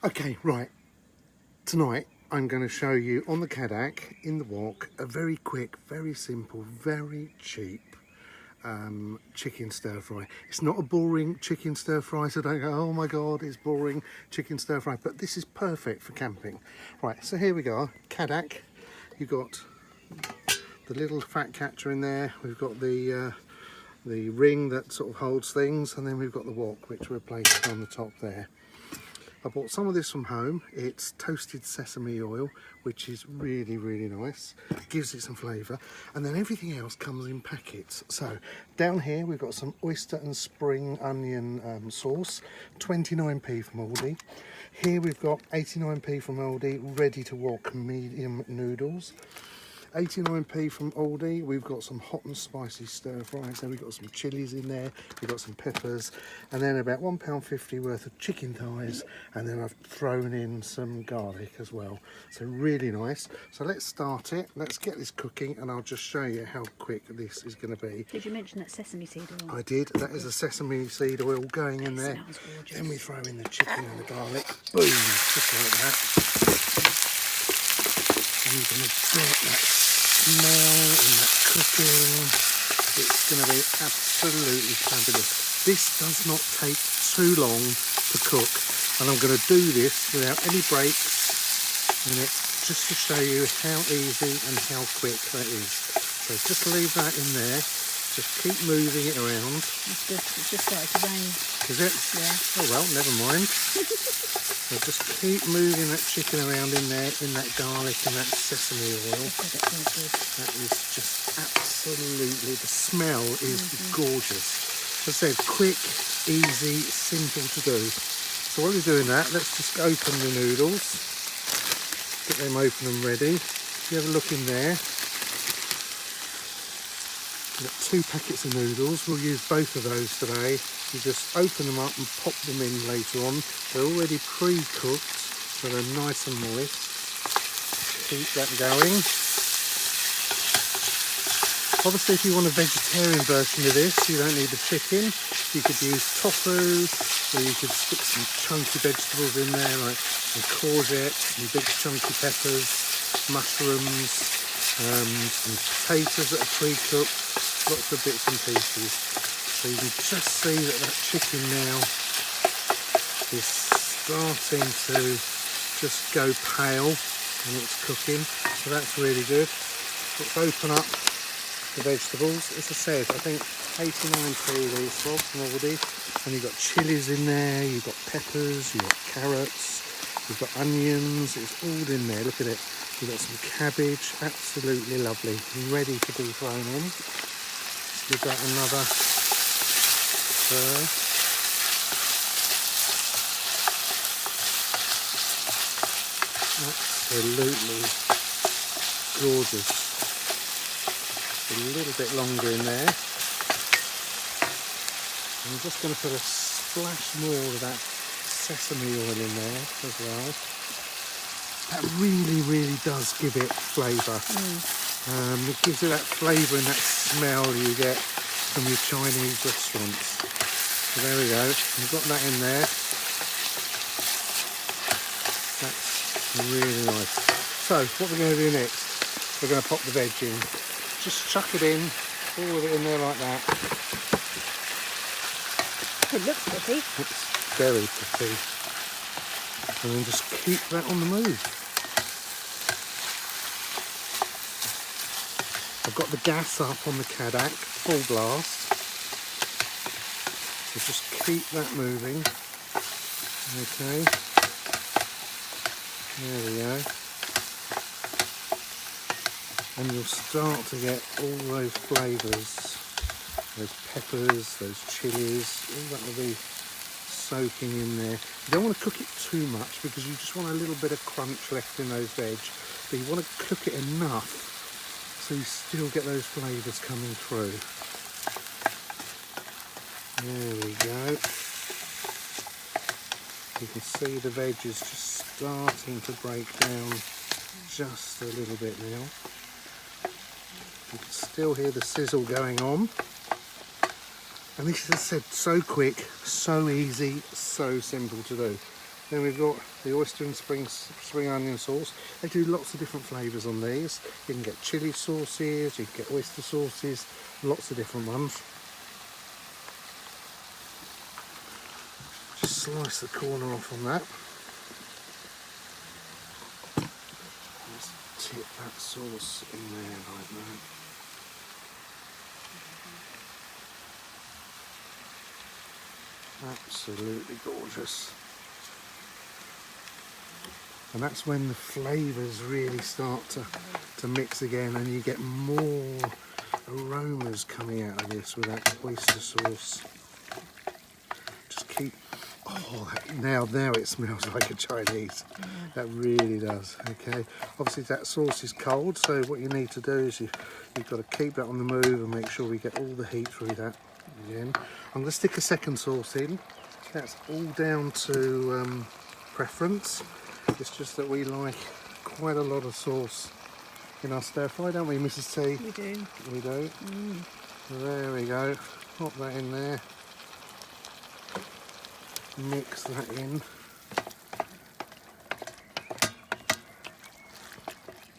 Okay, right. Tonight I'm going to show you on the Cadac in the wok a very quick, very simple, very cheap chicken stir fry. It's not a boring chicken stir fry, so don't go, oh my god, it's boring chicken stir fry, but this is perfect for camping. Right, so here we go. Cadac. You've got the little fat catcher in there. We've got the ring that sort of holds things, and then we've got the wok which we're placing on the top there. I bought some of this from home. It's toasted sesame oil, which is really, really nice. Gives it some flavour. And then everything else comes in packets. So down here we've got some oyster and spring onion sauce, 29p from Aldi. Here we've got 89p from Aldi, ready to wok medium noodles. 89p from Aldi. We've got some hot and spicy stir fries. So we've got some chilies in there, we've got some peppers, and then about £1.50 worth of chicken thighs, and then I've thrown in some garlic as well. So really nice. So let's start it. Let's get this cooking, and I'll just show you how quick this is going to be. Did you mention that sesame seed oil? I did. That is a sesame seed oil going in there. Smells gorgeous. Then we throw in the chicken and the garlic. Boom! Just like that. And you're going to get that smell and that cooking. It's going to be absolutely fabulous. This does not take too long to cook, and I'm going to do this without any breaks in it, just to show you how easy and how quick that is. So just leave that in there. Just keep moving it around. It's just started to rain. Is it? Yeah. Oh well, never mind. So just keep moving that chicken around in there, in that garlic and that sesame oil. That is just absolutely, the smell is gorgeous. As I said, quick, easy, simple to do. So while you're doing that, let's just open the noodles. Get them open and ready. If you have a look in there, we've got 2 packets of noodles. We'll use both of those today. You just open them up and pop them in later on. They're already pre-cooked, so they're nice and moist. Keep that going. Obviously, if you want a vegetarian version of this, you don't need the chicken. You could use tofu, or you could stick some chunky vegetables in there, like some courgette, some big chunky peppers, mushrooms, some potatoes that are pre-cooked, lots of bits and pieces. So you can just see that that chicken now is starting to just go pale when it's cooking, so that's really good. Let's open up the vegetables. As I said, I think 89p these from Aldi, and you've got chilies in there, you've got peppers, you've got carrots, you've got onions, it's all in there, look at it. You've got some cabbage, absolutely lovely, ready to be thrown in. Let's give that another stir. Absolutely gorgeous. A little bit longer in there. I'm just going to put a splash more of that sesame oil in there as well. That really, really does give it flavour. It gives it that flavour and that smell you get from your Chinese restaurants. So there we go. We've got that in there. That's really nice. So what we're going to do next, we're going to pop the veg in. Just chuck it in, all of it in there like that. It looks pretty. It's very pretty. And then just keep that on the move. I've got the gas up on the Cadac, full blast. So just keep that moving. Okay. There we go. And you'll start to get all those flavours, those peppers, those chilies, all that will be soaking in there. You don't want to cook it too much because you just want a little bit of crunch left in those veg, but you want to cook it enough so you still get those flavours coming through. There we go. You can see the veg is just starting to break down just a little bit now. You can still hear the sizzle going on. And this is, as I said, so quick, so easy, so simple to do. Then we've got the oyster and spring onion sauce. They do lots of different flavours on these. You can get chilli sauces, you can get oyster sauces, lots of different ones. Just slice the corner off on that. Let's tip that sauce in there like that. Absolutely gorgeous. And that's when the flavours really start to mix again, and you get more aromas coming out of this with that oyster sauce. Just keep, now it smells like a Chinese. That really does. Okay, obviously that sauce is cold, so what you need to do is you've got to keep that on the move and make sure we get all the heat through that again. I'm going to stick a second sauce in. That's all down to preference. It's just that we like quite a lot of sauce in our stir fry, don't we, Mrs. T? We do. We do. There we go. Pop that in there. Mix that in.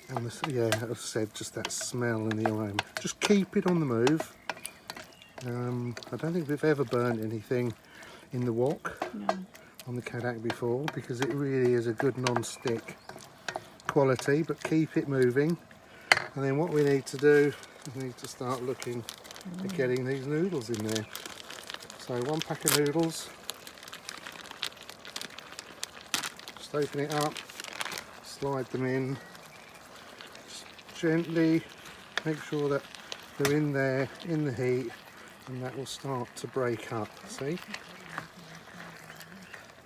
And yeah, as I said, just that smell and the aroma. Just keep it on the move. I don't think we've ever burnt anything in the wok. No. On the Cadac before, because it really is a good non-stick quality, but keep it moving. And then what we need to do, we need to start looking at getting these noodles in there. So 1 pack of noodles, just open it up, slide them in, just gently make sure that they're in there in the heat, and that will start to break up. See?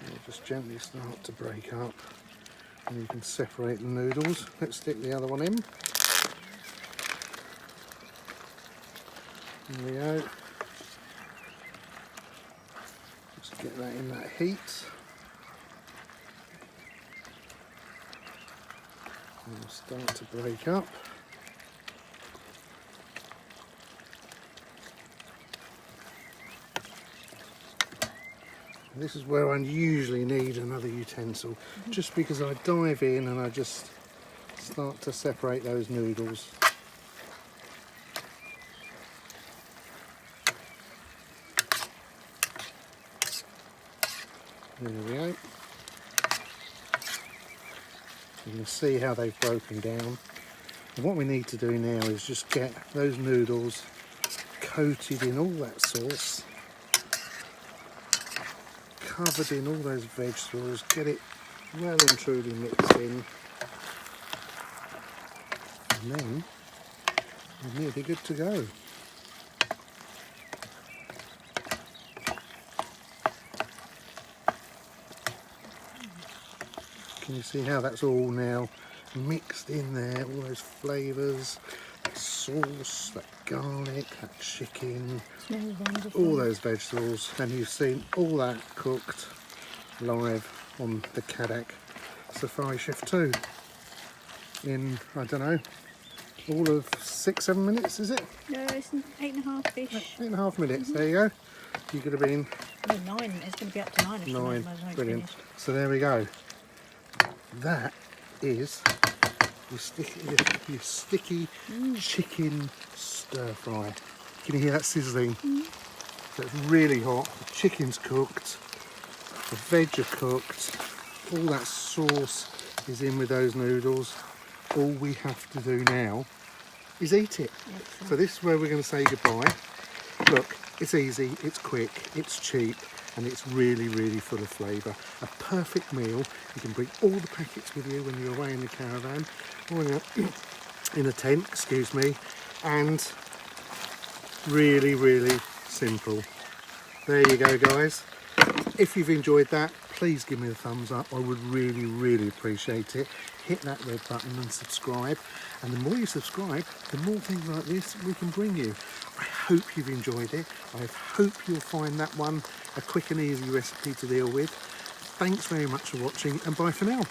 It'll just gently start to break up, and you can separate the noodles. Let's stick the other one in. There we go. Just get that in that heat. And it'll start to break up. This is where I usually need another utensil, just because I dive in and I just start to separate those noodles. There we go. You can see how they've broken down. And what we need to do now is just get those noodles coated in all that sauce, covered in all those vegetables, get it well and truly mixed in, and then we're nearly good to go. Can you see how that's all now mixed in there, all those flavours, that sauce, that garlic, that chicken, Smells wonderful. all those vegetables, and you've seen all that cooked live on the Cadac Safari Chef 2 in, I don't know, all of 6-7 minutes, is it? No, it's 8.5-ish. 8.5 minutes, there you go. You could have been No, 9. It's going to be up to 9. 9, brilliant. So there we go. That is your sticky chicken stir fry. Can you hear that sizzling? So it's really hot, the chicken's cooked, the veg are cooked, all that sauce is in with those noodles. All we have to do now is eat it. Excellent. So this is where we're going to say goodbye. Look, it's easy, it's quick, it's cheap, and it's really, really full of flavour. A perfect meal. You can bring all the packets with you when you're away in the caravan, or in a tent, excuse me, and really, really simple. There you go, guys. If you've enjoyed that, please give me a thumbs up. I would really, really appreciate it. Hit that red button and subscribe. And the more you subscribe, the more things like this we can bring you. I hope you've enjoyed it. I hope you'll find that one a quick and easy recipe to deal with. Thanks very much for watching, and bye for now.